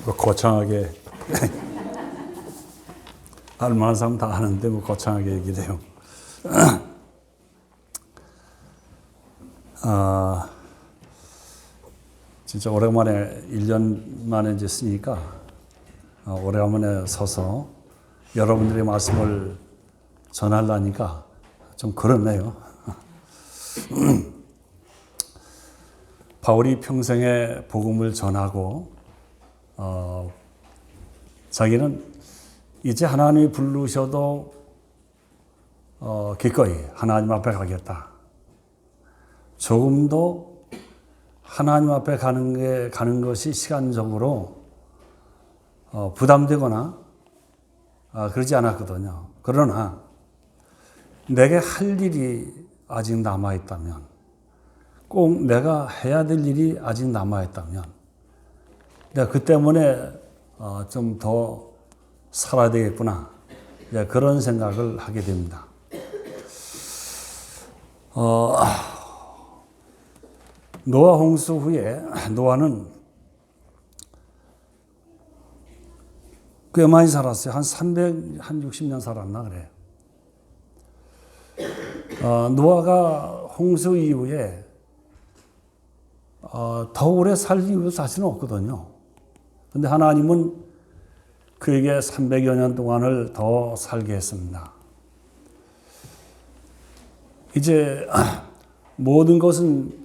거창하게 할 만한 사람 다 하는데 뭐 거창하게 얘기를 해요. 진짜 오래간만에 1년 만에 이제 쓰니까 오래간만에 서서 여러분들의 말씀을 전하려니까 좀 그렇네요. 바울이 평생에 복음을 전하고 자기는 이제 하나님이 부르셔도 기꺼이 하나님 앞에 가겠다. 조금도 하나님 앞에 가는 것이 시간적으로 부담되거나 그러지 않았거든요. 그러나 내게 할 일이 아직 남아있다면, 꼭 내가 해야 될 일이 아직 남아있다면 내가 그 때문에 좀 더 살아야 되겠구나, 그런 생각을 하게 됩니다. 노아 홍수 후에 노아는 꽤 많이 살았어요. 한 360년 살았나 그래요. 노아가 홍수 이후에 더 오래 살 이유도 사실은 없거든요. 근데 하나님은 그에게 300여 년 동안을 더 살게 했습니다. 이제 모든 것은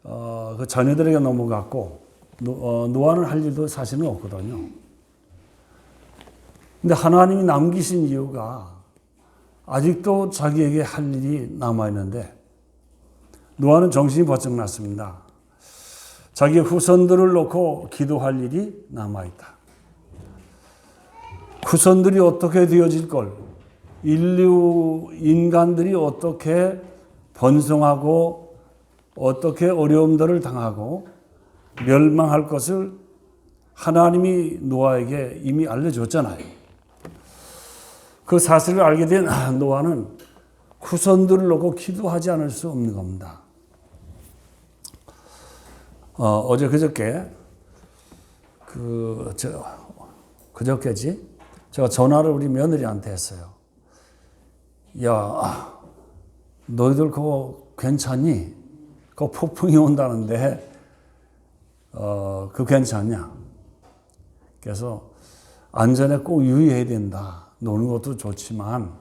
그 자녀들에게 넘어갔고 노아는 할 일도 사실은 없거든요. 근데 하나님이 남기신 이유가 아직도 자기에게 할 일이 남아있는데 노아는 정신이 번쩍 났습니다. 자기 후손들을 놓고 기도할 일이 남아있다. 후손들이 어떻게 되어질 걸, 인간들이 어떻게 번성하고 어떻게 어려움들을 당하고 멸망할 것을 하나님이 노아에게 이미 알려줬잖아요. 그 사실을 알게 된 노아는 후손들을 놓고 기도하지 않을 수 없는 겁니다. 어제 그저께지? 제가 전화를 우리 며느리한테 했어요. 야, 너희들 그거 괜찮니? 그거 폭풍이 온다는데, 그거 괜찮냐? 그래서 안전에 꼭 유의해야 된다. 노는 것도 좋지만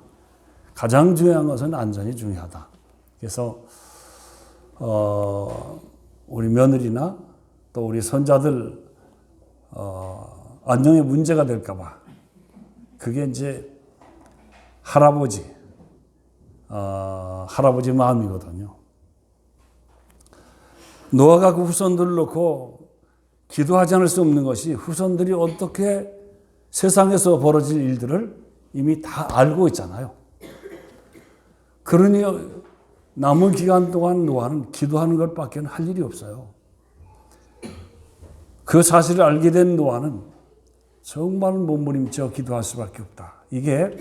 가장 중요한 것은 안전이 중요하다. 그래서 우리 며느리나 또 우리 손자들 안녕에 문제가 될까 봐, 그게 이제 할아버지 마음이거든요. 노아가 그 후손들을 놓고 기도하지 않을 수 없는 것이, 후손들이 어떻게 세상에서 벌어질 일들을 이미 다 알고 있잖아요. 그러니 남은 기간 동안 노아는 기도하는 것밖에 할 일이 없어요. 그 사실을 알게 된 노아는 정말 몸부림쳐 기도할 수밖에 없다. 이게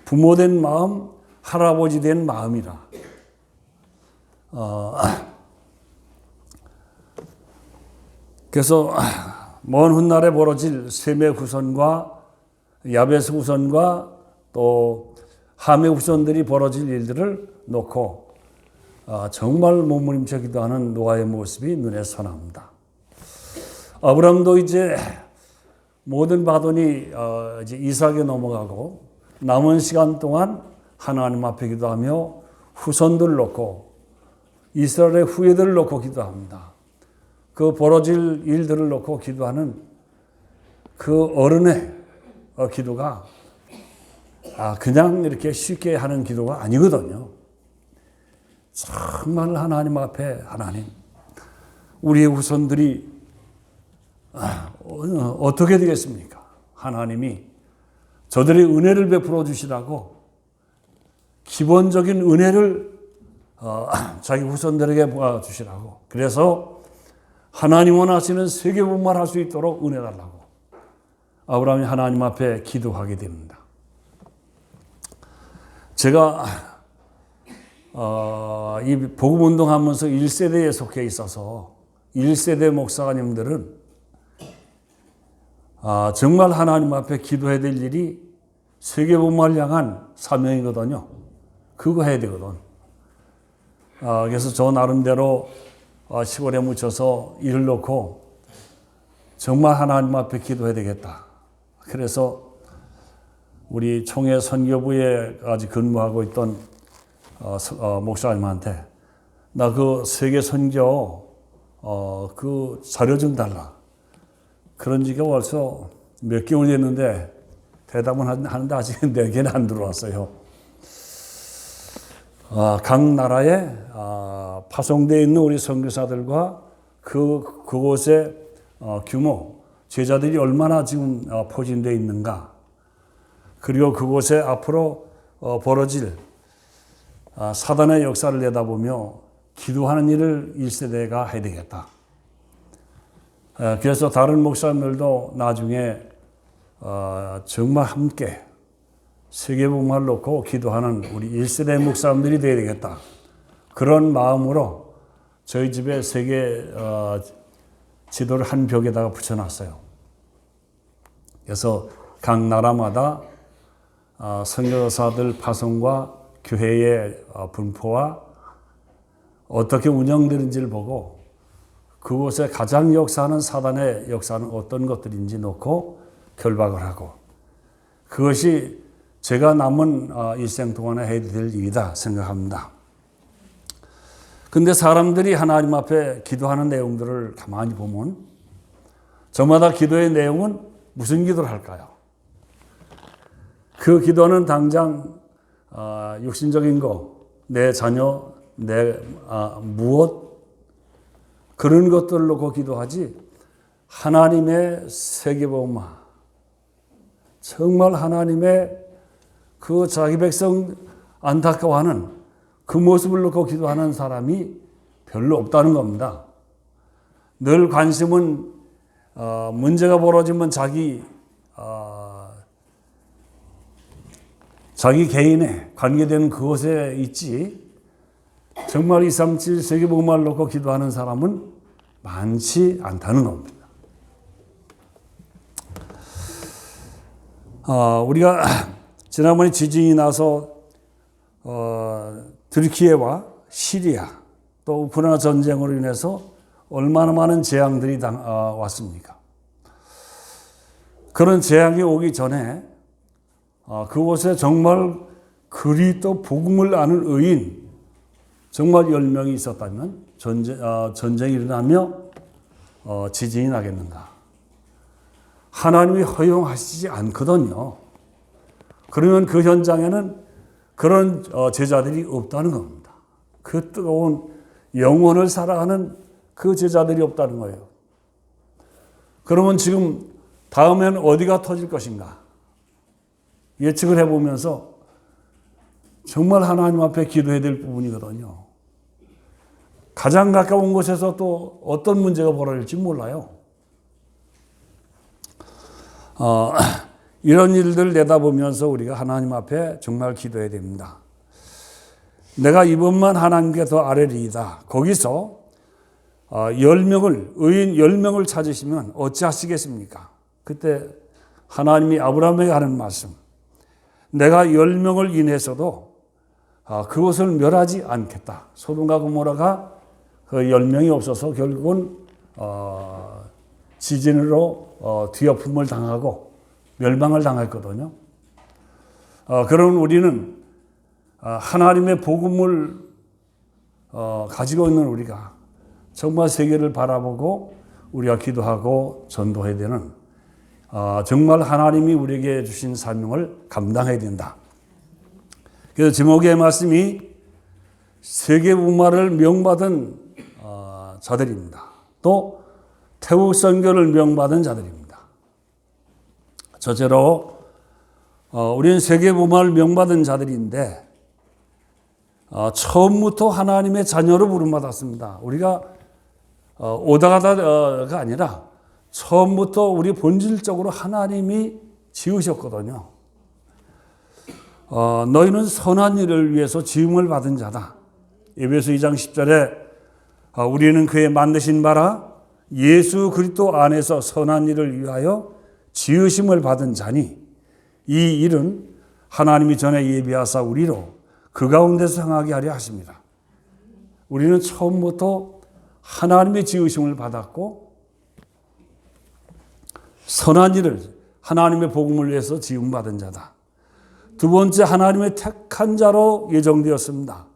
부모된 마음, 할아버지 된 마음이라. 그래서 먼 훗날에 벌어질 셈의 후손과 야베스 후손과 또 함의 후손들이 벌어질 일들을 놓고 정말 몸부림쳐 기도하는 노아의 모습이 눈에 선합니다. 아브라함도 이제 모든 바돈이 이제 이삭에 넘어가고 남은 시간 동안 하나님 앞에 기도하며 후손들을 놓고 이스라엘의 후예들을 놓고 기도합니다. 그 벌어질 일들을 놓고 기도하는 그 어른의 기도가 그냥 이렇게 쉽게 하는 기도가 아니거든요. 정말 하나님 앞에, 하나님, 우리의 후손들이 어떻게 되겠습니까? 하나님이 저들의 은혜를 베풀어 주시라고 기본적인 은혜를 자기 후손들에게 모아 주시라고, 그래서 하나님 원하시는 세계분만 할 수 있도록 은혜 달라고 아브라함이 하나님 앞에 기도하게 됩니다. 제가 이 복음운동 하면서 1세대에 속해 있어서 1세대 목사님들은 정말 하나님 앞에 기도해야 될 일이 세계복음화를 향한 사명이거든요. 그거 해야 되거든. 그래서 저 나름대로 10월에 묻혀서 일을 놓고 정말 하나님 앞에 기도해야 되겠다. 그래서 우리 총회 선교부에까지 근무하고 있던 목사님한테 나 그 세계 선교 그 자료 좀 달라. 그런 지가 벌써 몇 개월 됐는데 대답은 하는데 아직 4개는 안 들어왔어요. 각 나라에 파송되어 있는 우리 선교사들과 그곳의 규모, 제자들이 얼마나 지금 포진되어 있는가, 그리고 그곳에 앞으로 벌어질 사단의 역사를 내다보며 기도하는 일을 1세대가 해야 되겠다. 그래서 다른 목사님들도 나중에 정말 함께 세계복음화를 놓고 기도하는 우리 1세대 목사님들이 되어야 되겠다. 그런 마음으로 저희 집에 세계 지도를 한 벽에다가 붙여놨어요. 그래서 각 나라마다 선교사들 파송과 교회의 분포와 어떻게 운영되는지를 보고 그곳에 가장 역사하는 사단의 역사는 어떤 것들인지 놓고 결박을 하고, 그것이 제가 남은 일생 동안에 해야 될 일이다 생각합니다. 근데 사람들이 하나님 앞에 기도하는 내용들을 가만히 보면 저마다 기도의 내용은 무슨 기도를 할까요? 그 기도는 당장 육신적인 거, 내 자녀, 내 무엇, 그런 것들을 놓고 기도하지 하나님의 세계복음화, 정말 하나님의 그 자기 백성 안타까워하는 그 모습을 놓고 기도하는 사람이 별로 없다는 겁니다. 늘 관심은 문제가 벌어지면 자기 개인에 관계되는 그것에 있지, 정말 237 세계복음화를 놓고 기도하는 사람은 많지 않다는 겁니다. 우리가 지난번에 지진이 나서 트르키예와 시리아 또 우크라이나 전쟁으로 인해서 얼마나 많은 재앙들이 왔습니까? 그런 재앙이 오기 전에 그곳에 정말 그리스도 복음을 아는 의인 정말 10명이 있었다면 전쟁이 일어나며 지진이 나겠는가? 하나님이 허용하시지 않거든요. 그러면 그 현장에는 그런 제자들이 없다는 겁니다. 그 뜨거운 영혼을 살아가는 그 제자들이 없다는 거예요. 그러면 지금 다음엔 어디가 터질 것인가? 예측을 해보면서 정말 하나님 앞에 기도해야 될 부분이거든요. 가장 가까운 곳에서 또 어떤 문제가 벌어질지 몰라요. 이런 일들을 내다보면서 우리가 하나님 앞에 정말 기도해야 됩니다. 내가 이번만 하나님께 더 아뢰리이다. 거기서 10명을, 의인 10명을 찾으시면 어찌하시겠습니까? 그때 하나님이 아브라함에게 하는 말씀, 내가 10명을 인해서도 그것을 멸하지 않겠다. 소돔과 고모라가 그 10명이 없어서 결국은 지진으로 뒤엎음을 당하고 멸망을 당했거든요. 그럼 우리는 하나님의 복음을 가지고 있는 우리가 정말 세계를 바라보고 우리가 기도하고 전도해야 되는 정말 하나님이 우리에게 주신 사명을 감당해야 된다. 그래서 제목의 말씀이 세계복음화를 명받은 자들입니다. 또 태국 선교를 명받은 자들입니다. 첫째로 우리는 세계복음화를 명받은 자들인데 처음부터 하나님의 자녀로 부름받았습니다. 우리가 오다 가다가 아니라 처음부터 우리 본질적으로 하나님이 지으셨거든요. 너희는 선한 일을 위해서 지음을 받은 자다. 에베소 2장 10절에 우리는 그의 만드신 바라 예수 그리스도 안에서 선한 일을 위하여 지으심을 받은 자니 이 일은 하나님이 전에 예비하사 우리로 그 가운데서 행하게 하려 하십니다. 우리는 처음부터 하나님의 지으심을 받았고 선한 일을 하나님의 복음을 위해서 지음받은 자다. 두 번째, 하나님의 택한 자로 예정되었습니다.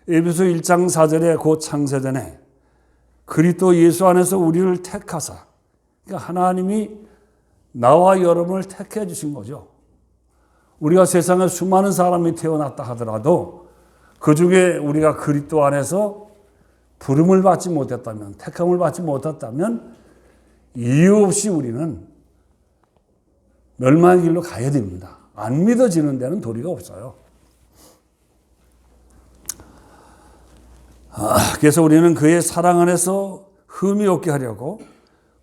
에베소 1장 4절에 곧 창세전에 그리스도 예수 안에서 우리를 택하사, 그러니까 하나님이 나와 여러분을 택해 주신 거죠. 우리가 세상에 수많은 사람이 태어났다 하더라도 그 중에 우리가 그리스도 안에서 부름을 받지 못했다면, 택함을 받지 못했다면 이유 없이 우리는 멸망의 길로 가야 됩니다. 안 믿어지는 데는 도리가 없어요. 그래서 우리는 그의 사랑 안에서 흠이 없게 하려고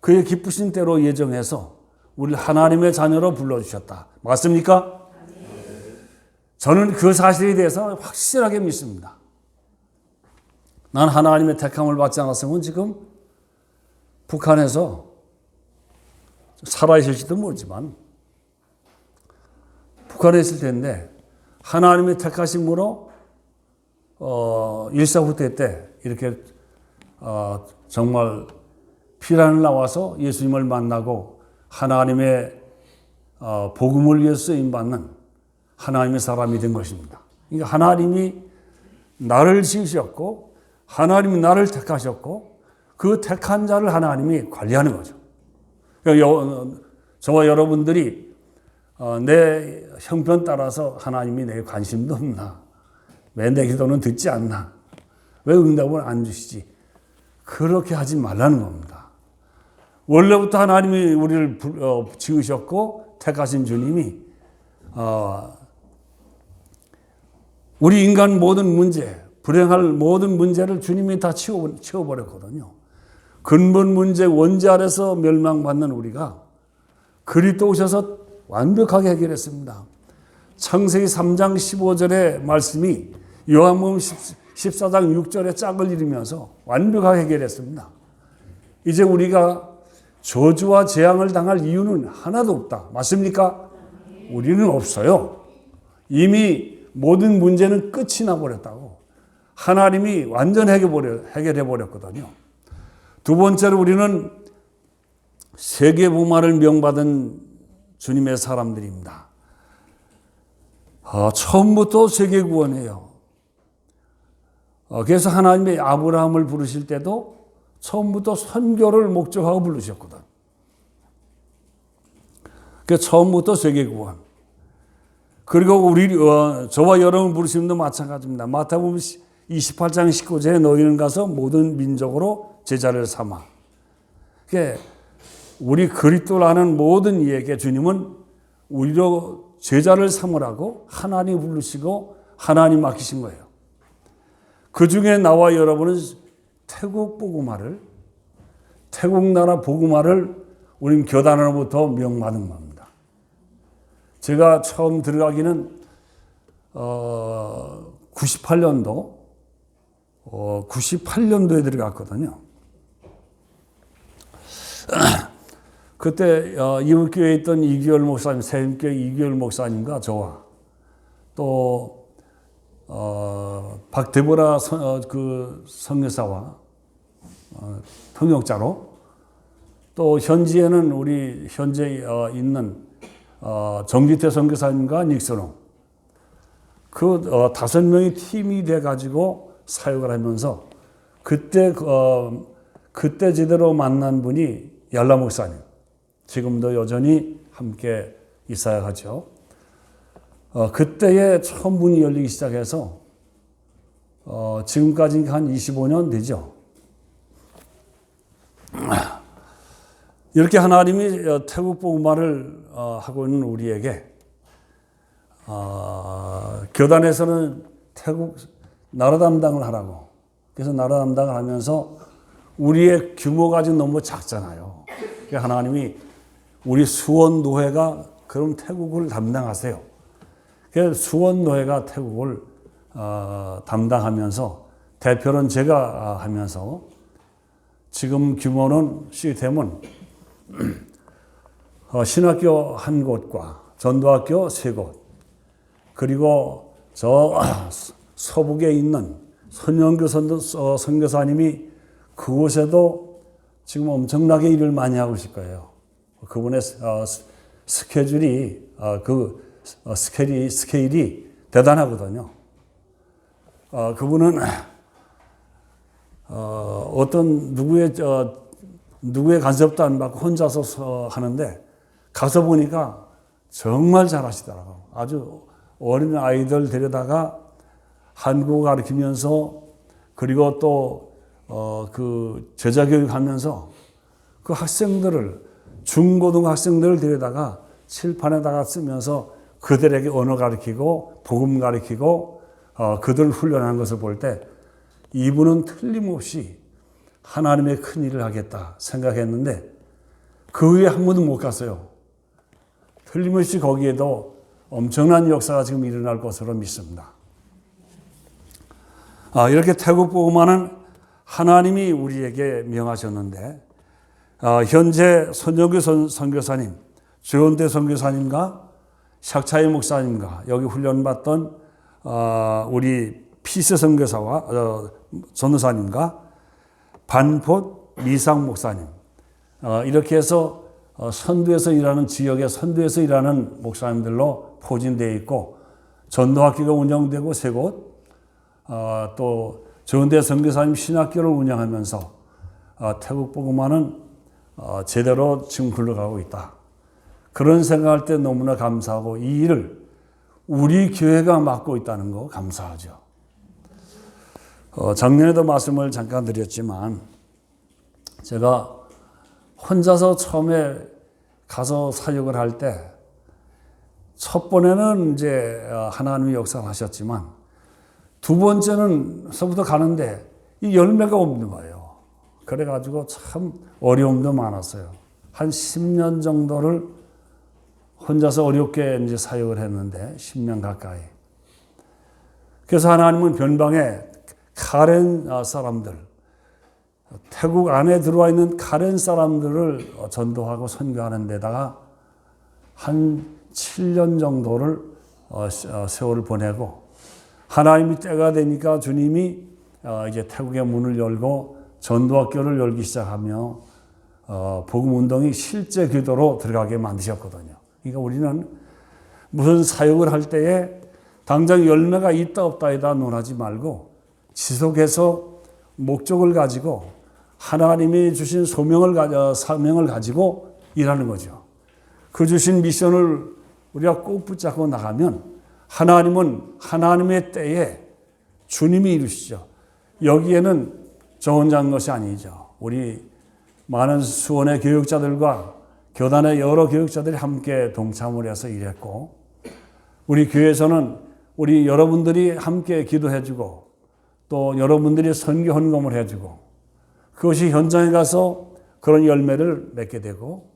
그의 기쁘신 때로 예정해서 우리를 하나님의 자녀로 불러주셨다. 맞습니까? 저는 그 사실에 대해서 확실하게 믿습니다. 난 하나님의 택함을 받지 않았으면 지금 북한에서 살아있을지도 모르지만 북한에 있을 텐데 하나님의 택하심으로 일사후퇴 때 이렇게 정말 피난을 나와서 예수님을 만나고 하나님의 복음을 위해서 쓰임받는 하나님의 사람이 된 것입니다. 그러니까 하나님이 나를 지으셨고 하나님이 나를 택하셨고 그 택한 자를 하나님이 관리하는 거죠. 그러니까 저와 여러분들이 내 형편 따라서 하나님이 내 관심도 없나? 왜 내 기도는 듣지 않나? 왜 응답을 안 주시지? 그렇게 하지 말라는 겁니다. 원래부터 하나님이 우리를 지으셨고 택하신 주님이 우리 인간 모든 문제, 불행할 모든 문제를 주님이 다 치워버렸거든요. 근본 문제, 원죄 아래서 멸망받는 우리가 그리스도 오셔서 완벽하게 해결했습니다. 창세기 3장 15절의 말씀이 요한복음 14장 6절에 짝을 이루면서 완벽하게 해결했습니다. 이제 우리가 저주와 재앙을 당할 이유는 하나도 없다. 맞습니까? 우리는 없어요. 이미 모든 문제는 끝이 나버렸다고. 하나님이 완전 해결해버렸거든요. 두 번째로 우리는 세계복음화를 명받은 주님의 사람들입니다. 처음부터 세계구원이에요. 그래서 하나님이 아브라함을 부르실 때도 처음부터 선교를 목적하고 부르셨거든. 그래서 처음부터 세계구원. 그리고 저와 여러분 부르심도 마찬가지입니다. 마태복음 28장 19절에 너희는 가서 모든 민족으로 제자를 삼아. 우리 그리스도라는 모든 이에게 주님은 우리로 제자를 삼으라고 하나님 부르시고 하나님 맡기신 거예요. 그 중에 나와 여러분은 태국 나라 복음화를 우린 교단으로부터 명받은 겁니다. 제가 처음 들어가기는 98년도에 들어갔거든요. 그때 이웃교회에 있던 이규열 목사님, 세임교회 이규열 목사님과 저와 또 박대보라 그 선교사와 통역자로 또 현지에는 우리 현재 있는 정기태 선교사님과 닉선홍 그 5명의 팀이 돼가지고 사역을 하면서 그때 제대로 만난 분이 얄라 목사님. 지금도 여전히 함께 이 사역하죠. 그때에 처음 문이 열리기 시작해서 지금까지 한 25년 되죠. 이렇게 하나님이 태국 복음화를 하고 있는 우리에게 교단에서는 태국 나라 담당을 하라고. 그래서 나라 담당을 하면서 우리의 규모가 아직 너무 작잖아요. 그래서 하나님이 우리 수원노회가 그럼 태국을 담당하세요. 그래서 수원노회가 태국을 담당하면서 대표는 제가 하면서 지금 규모는 시스템은 신학교 한 곳과 전도학교 3곳, 그리고 저 서북에 있는 선영교 선교사님이 그곳에도 지금 엄청나게 일을 많이 하고 있을 거예요. 그분의 스케줄이 스케일이 대단하거든요. 그분은 어떤 누구의 간섭도 안 받고 혼자서 하는데 가서 보니까 정말 잘하시더라고요. 아주 어린 아이들 데려다가 한국어 가르치면서 그리고 또 그 제자 교육하면서 그 학생들을 중고등학생들을 데려다가 칠판에다가 쓰면서 그들에게 언어 가르치고 복음 가르치고 그들을 훈련하는 것을 볼 때 이분은 틀림없이 하나님의 큰 일을 하겠다 생각했는데 그 후에 한 번도 못 갔어요. 틀림없이 거기에도 엄청난 역사가 지금 일어날 것으로 믿습니다. 이렇게 태국 복음화는 하나님이 우리에게 명하셨는데 현재 선정규 선교사님, 조은대 선교사님과 샥차이 목사님과 여기 훈련받던 우리 피스 선교사와 전도사님과 반포 미상 목사님 이렇게 해서 선두에서 일하는 지역의 선두에서 일하는 목사님들로 포진되어 있고 전도학교가 운영되고 3곳 또 조은대 선교사님 신학교를 운영하면서 태국 복음화는 제대로 지금 굴러가고 있다. 그런 생각할 때 너무나 감사하고 이 일을 우리 교회가 맡고 있다는 거 감사하죠. 작년에도 말씀을 잠깐 드렸지만 제가 혼자서 처음에 가서 사역을 할 때 첫 번에는 이제 하나님이 역사를 하셨지만 두 번째는서부터 가는데 이 열매가 없는 거예요. 그래가지고 참 어려움도 많았어요. 한 10년 정도를 혼자서 어렵게 이제 사역을 했는데 10년 가까이. 그래서 하나님은 변방에 카렌 사람들, 태국 안에 들어와 있는 카렌 사람들을 전도하고 선교하는 데다가 한 7년 정도를 세월을 보내고 하나님이 때가 되니까 주님이 이제 태국의 문을 열고 전도학교를 열기 시작하며 복음운동이 실제 궤도로 들어가게 만드셨거든요. 그러니까 우리는 무슨 사역을 할 때에 당장 열매가 있다 없다에다 논하지 말고 지속해서 목적을 가지고 하나님이 주신 사명을 가지고 일하는 거죠. 그 주신 미션을 우리가 꼭 붙잡고 나가면 하나님은 하나님의 때에 주님이 이루시죠. 여기에는 저 혼자 한 것이 아니죠. 우리 많은 수원의 교육자들과 교단의 여러 교육자들이 함께 동참을 해서 일했고 우리 교회에서는 우리 여러분들이 함께 기도해주고 또 여러분들이 선교 헌금을 해주고 그것이 현장에 가서 그런 열매를 맺게 되고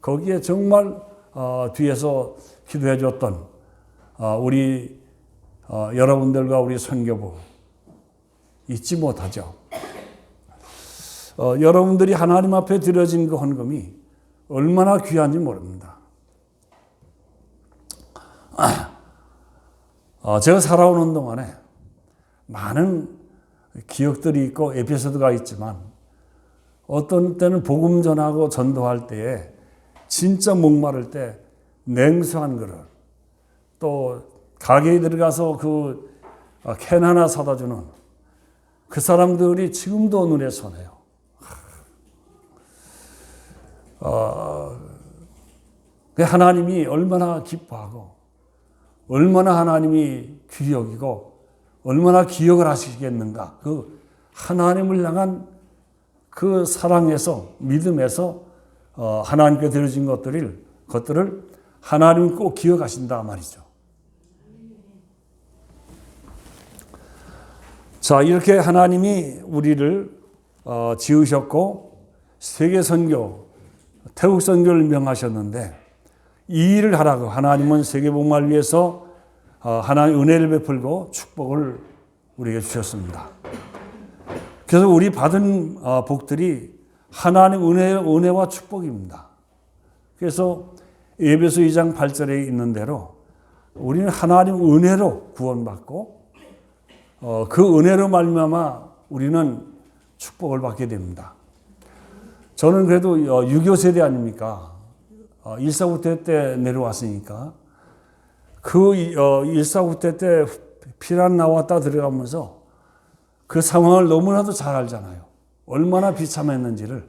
거기에 정말 뒤에서 기도해 줬던 우리 여러분들과 우리 선교부 잊지 못하죠. 여러분들이 하나님 앞에 드려진 그 헌금이 얼마나 귀한지 모릅니다. 제가 살아오는 동안에 많은 기억들이 있고 에피소드가 있지만 어떤 때는 복음 전하고 전도할 때에 진짜 목마를 때 냉수한 그릇 또 가게에 들어가서 그 캔 하나 사다 주는 그 사람들이 지금도 눈에 선해요. 하나님이 얼마나 기뻐하고 얼마나 하나님이 귀히 여기고 얼마나 기억을 하시겠는가. 그 하나님을 향한 그 사랑에서 믿음에서 하나님께 드려진 것들을 하나님이 꼭 기억하신다 말이죠. 자, 이렇게 하나님이 우리를 지으셨고 세계 선교, 태국 선교를 명하셨는데 이 일을 하라고 하나님은 세계 복음화를 위해서 하나님의 은혜를 베풀고 축복을 우리에게 주셨습니다. 그래서 우리 받은 복들이 하나님 은혜와 축복입니다. 그래서 에베소 2장 8절에 있는 대로 우리는 하나님 은혜로 구원받고 그 은혜로 말미암아 우리는 축복을 받게 됩니다. 저는 그래도 6.25 세대 아닙니까? 149대 때 내려왔으니까 그 149대 때 피난 나왔다 들어가면서 그 상황을 너무나도 잘 알잖아요. 얼마나 비참했는지를.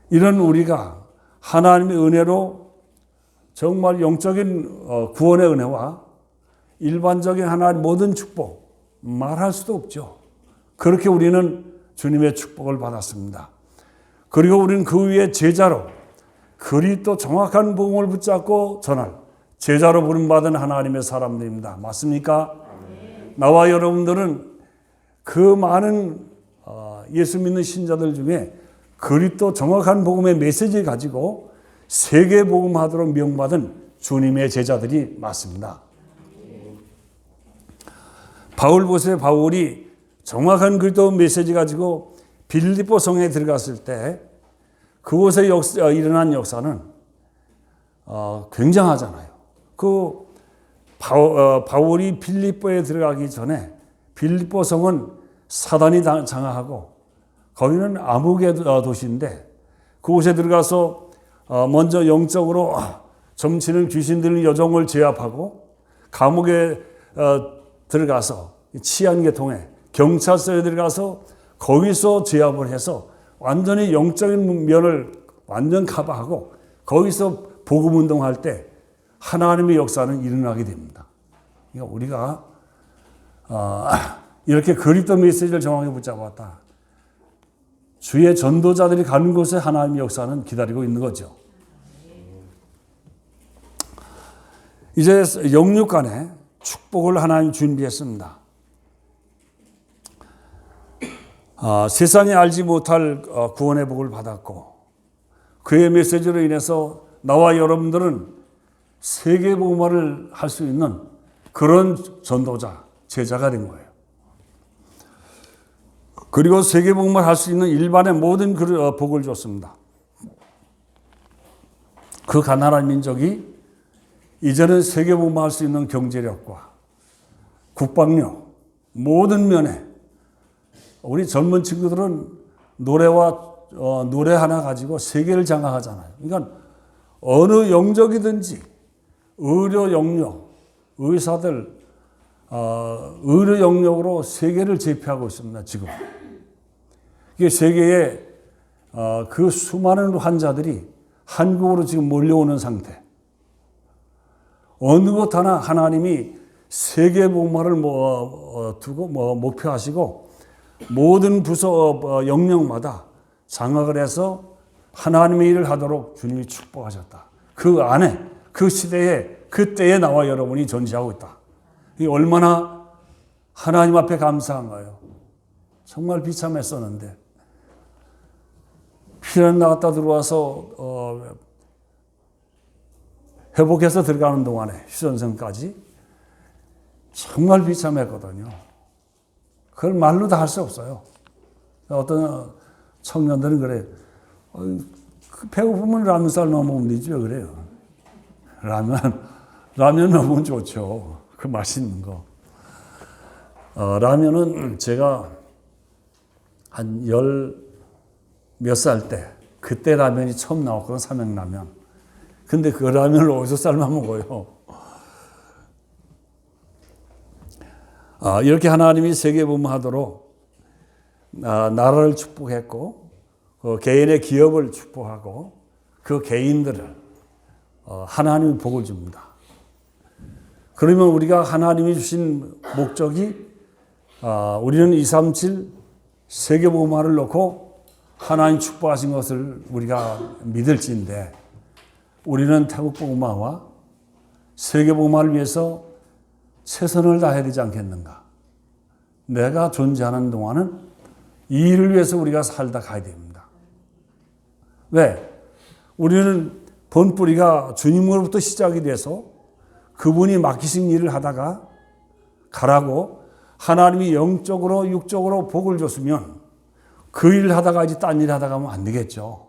이런 우리가 하나님의 은혜로 정말 영적인 구원의 은혜와 일반적인 하나님의 모든 축복 말할 수도 없죠. 그렇게 우리는 주님의 축복을 받았습니다. 그리고 우리는 그 위에 제자로 그리스도 정확한 복음을 붙잡고 전할 제자로 부름받은 하나님의 사람들입니다. 맞습니까? 나와 여러분들은 그 많은 예수 믿는 신자들 중에 그리스도 정확한 복음의 메시지를 가지고 세계 복음하도록 명받은 주님의 제자들이 맞습니다. 바울 보세요. 바울이 정확한 그리스도 메시지 가지고 빌립보 성에 들어갔을 때 그곳에 일어난 역사는 굉장하잖아요. 그 바울이 빌립보에 들어가기 전에 빌립보 성은 사단이 장악하고 거기는 암흑의 도시인데 그곳에 들어가서 먼저 영적으로 점치는 귀신들 여종을 제압하고 감옥에 들어가서 치안계통에 경찰서에 들어가서 거기서 제압을 해서 완전히 영적인 면을 완전 커버하고 거기서 복음운동할 때 하나님의 역사는 일어나게 됩니다. 그러니까 우리가 이렇게 그리스도 메시지를 정확히 붙잡았다. 주의 전도자들이 가는 곳에 하나님의 역사는 기다리고 있는 거죠. 이제 영육간에 축복을 하나님 준비했습니다. 세상이 알지 못할 구원의 복을 받았고 그의 메시지로 인해서 나와 여러분들은 세계 복음화를 할 수 있는 그런 전도자, 제자가 된 거예요. 그리고 세계 복음화를 할 수 있는 일반의 모든 복을 줬습니다. 그 가난한 민족이 이제는 세계 복음화를 할 수 있는 경제력과 국방력 모든 면에 우리 젊은 친구들은 노래 하나 가지고 세계를 장악하잖아요. 그러니까 어느 영적이든지 의료 영역, 의사들 의료 영역으로 세계를 제패하고 있습니다. 지금 이게 세계에 그 수많은 환자들이 한국으로 지금 몰려오는 상태. 어느 것 하나 하나님이 세계 복음화를 두고 목표하시고 모든 부서 영역마다 장악을 해서 하나님의 일을 하도록 주님이 축복하셨다. 그 안에 그 시대에 그때에 나와 여러분이 존재하고 있다. 이게 얼마나 하나님 앞에 감사한 거예요. 정말 비참했었는데 피난 나갔다 들어와서 회복해서 들어가는 동안에 휴전선까지 정말 비참했거든요. 그걸 말로 다 할 수 없어요. 어떤 청년들은 그래요. 배고프면 라면살 넣어 먹으면 되지 왜 그래요. 라면 넣으면 좋죠. 그 맛있는 거. 라면은 제가 한 몇 살 때 그때 라면이 처음 나왔거든. 삼양라면. 근데 그 라면을 어디서 삶아 먹어요. 이렇게 하나님이 세계복음하도록 나라를 축복했고 그 개인의 기업을 축복하고 그 개인들을 하나님이 복을 줍니다. 그러면 우리가 하나님이 주신 목적이 우리는 237 세계복음화를 놓고 하나님 축복하신 것을 우리가 믿을지인데 우리는 태국복음화와 세계복음화를 위해서 최선을 다해야 되지 않겠는가. 내가 존재하는 동안은 이 일을 위해서 우리가 살다 가야 됩니다. 왜? 우리는 본뿌리가 주님으로부터 시작이 돼서 그분이 맡기신 일을 하다가 가라고 하나님이 영적으로 육적으로 복을 줬으면 그 일을 하다가 이제 딴 일을 하다가 하면 안 되겠죠.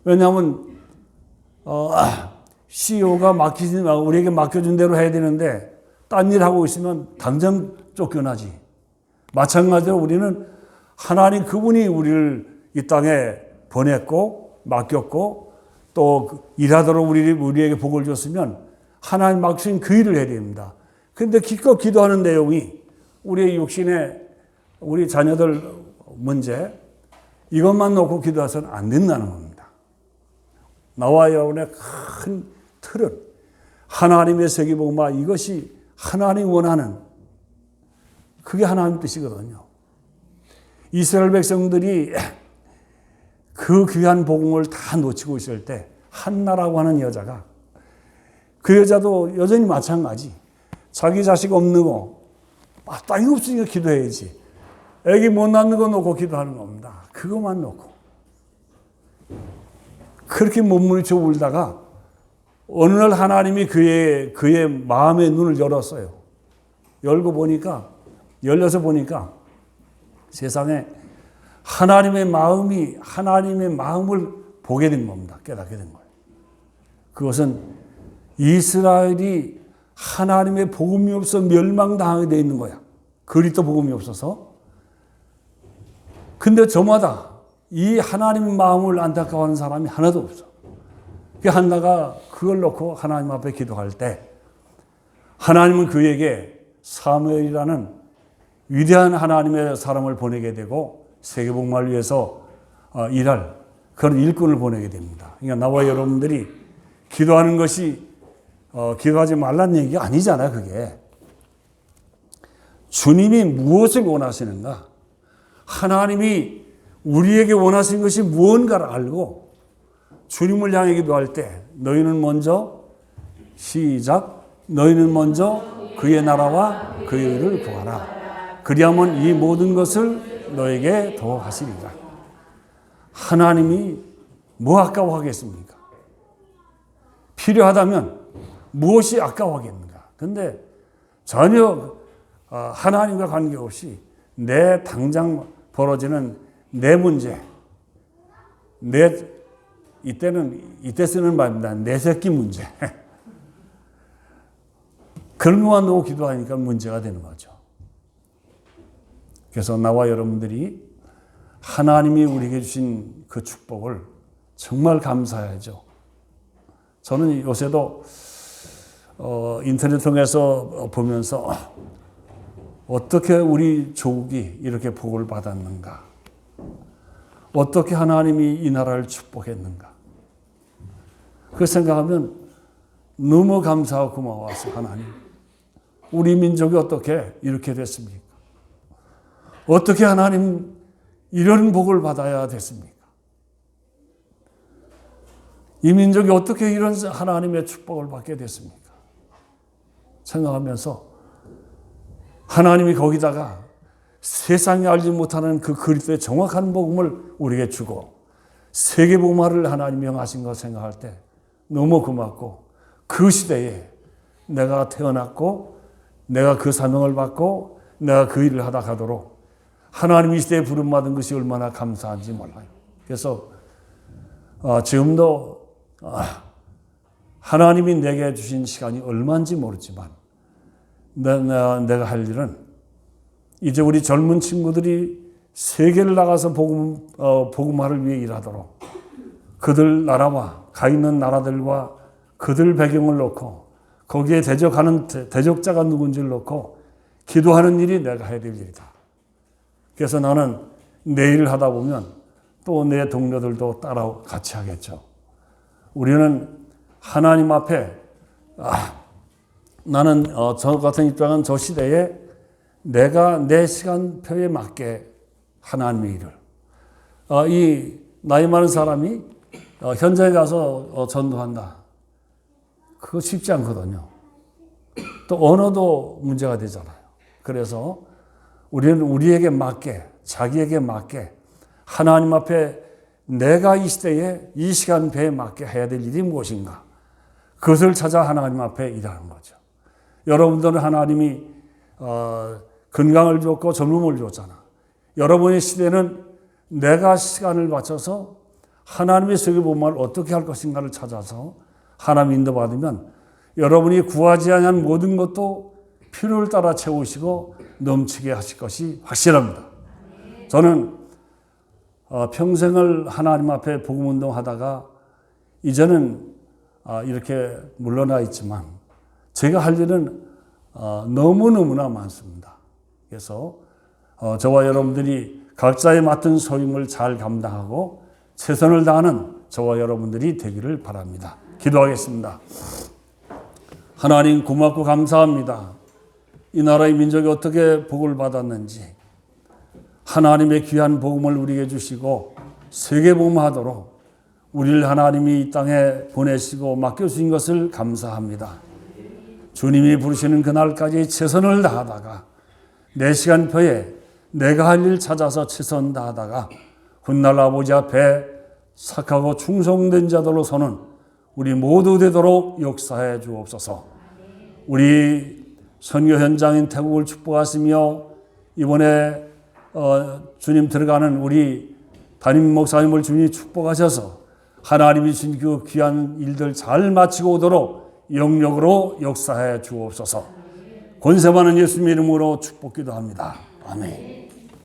왜냐하면 CEO가 우리에게 맡겨준 대로 해야 되는데 딴 일 하고 있으면 당장 쫓겨나지. 마찬가지로 우리는 하나님 그분이 우리를 이 땅에 보냈고 맡겼고 또 일하도록 우리에게 복을 줬으면 하나님 맡기신 그 일을 해야 됩니다. 그런데 기껏 기도하는 내용이 우리의 육신에 우리 자녀들 문제 이것만 놓고 기도해서는 안 된다는 겁니다. 나와 여러분의 큰 틀은 하나님의 세계복음화 이것이 하나님이 원하는 그게 하나님 뜻이거든요. 이스라엘 백성들이 그 귀한 복음을 다 놓치고 있을 때 한나라고 하는 여자가 그 여자도 여전히 마찬가지. 자기 자식 없는 거 마땅히 없으니까 기도해야지. 애기 못 낳는 거 놓고 기도하는 겁니다. 그것만 놓고. 그렇게 몸부림쳐 울다가 어느 날 하나님이 그의 마음의 눈을 열었어요. 열려서 보니까 세상에 하나님의 마음을 보게 된 겁니다. 깨닫게 된 거예요. 그것은 이스라엘이 하나님의 복음이 없어 멸망당하게 되어 있는 거야. 그리스도 복음이 없어서. 근데 저마다 이 하나님의 마음을 안타까워하는 사람이 하나도 없어. 한나가 그걸 놓고 하나님 앞에 기도할 때 하나님은 그에게 사무엘이라는 위대한 하나님의 사람을 보내게 되고 세계복음화를 위해서 일할 그런 일꾼을 보내게 됩니다. 그러니까 나와 여러분들이 기도하는 것이 기도하지 말라는 얘기가 아니잖아요. 그게 주님이 무엇을 원하시는가, 하나님이 우리에게 원하시는 것이 무언가를 알고 주님을 향해 기도할 때 너희는 먼저 너희는 먼저 그의 나라와 그의 의를 구하라. 그리하면 이 모든 것을 너에게 더하시리라. 하나님이 뭐 아까워하겠습니까? 필요하다면 무엇이 아까워하겠는가? 근데 전혀 하나님과 관계없이 내 당장 벌어지는 내 문제, 이때 쓰는 말입니다. 내 새끼 문제. 그런 것만 놓고 기도하니까 문제가 되는 거죠. 그래서 나와 여러분들이 하나님이 우리에게 주신 그 축복을 정말 감사해야죠. 저는 요새도 인터넷 통해서 보면서 어떻게 우리 조국이 이렇게 복을 받았는가, 어떻게 하나님이 이 나라를 축복했는가, 그 생각하면 너무 감사하고 고마워서 하나님, 우리 민족이 어떻게 이렇게 됐습니까? 어떻게 하나님 이런 복을 받아야 됐습니까? 이 민족이 어떻게 이런 하나님의 축복을 받게 됐습니까? 생각하면서 하나님이 거기다가 세상이 알지 못하는 그 그리스도의 정확한 복음을 우리에게 주고 세계복음화를 하나님이 명하신 것 생각할 때 너무 고맙고, 그 시대에 내가 태어났고 내가 그 사명을 받고 내가 그 일을 하다 가도록 하나님 이 시대에 부름받은 것이 얼마나 감사한지 몰라요. 그래서 지금도 하나님이 내게 주신 시간이 얼마인지 모르지만 내가 할 일은 이제 우리 젊은 친구들이 세계를 나가서 복음화를 위해 일하도록 그들 나라와 가 있는 나라들과 그들 배경을 놓고 거기에 대적하는 대적자가 누군지를 놓고 기도하는 일이 내가 해야 될 일이다. 그래서 나는 내 일을 하다 보면 또 내 동료들도 따라 같이 하겠죠. 우리는 하나님 앞에 나는 저 같은 입장은 저 시대에 내가 내 시간표에 맞게 하나님의 일을 이 나이 많은 사람이 현장에 가서 전도한다. 그거 쉽지 않거든요. 또 언어도 문제가 되잖아요. 그래서 우리는 우리에게 맞게, 자기에게 맞게 하나님 앞에 내가 이 시대에 이 시간표에 맞게 해야 될 일이 무엇인가, 그것을 찾아 하나님 앞에 일하는 거죠. 여러분들은 하나님이 건강을 줬고 젊음을 줬잖아. 여러분의 시대는 내가 시간을 맞춰서 하나님의 세계복음을 어떻게 할 것인가를 찾아서 하나님 인도받으면 여러분이 구하지 않은 모든 것도 필요를 따라 채우시고 넘치게 하실 것이 확실합니다. 저는 평생을 하나님 앞에 복음운동하다가 이제는 이렇게 물러나 있지만 제가 할 일은 너무너무나 많습니다. 그래서 저와 여러분들이 각자의 맡은 소임을 잘 감당하고 최선을 다하는 저와 여러분들이 되기를 바랍니다. 기도하겠습니다. 하나님 고맙고 감사합니다. 이 나라의 민족이 어떻게 복을 받았는지 하나님의 귀한 복음을 우리에게 주시고 세계복음하도록 우리를 하나님이 이 땅에 보내시고 맡겨주신 것을 감사합니다. 주님이 부르시는 그날까지 최선을 다하다가 내 시간표에 내가 할 일 찾아서 최선 다하다가 훗날 아버지 앞에 착하고 충성된 자들로 서는 우리 모두 되도록 역사해 주옵소서. 우리 선교 현장인 태국을 축복하시며 이번에 주님 들어가는 우리 담임 목사님을 주님이 축복하셔서 하나님이 주신 그 귀한 일들 잘 마치고 오도록 영역으로 역사해 주옵소서. 권세 많은 예수님 이름으로 축복기도 합니다. 아멘.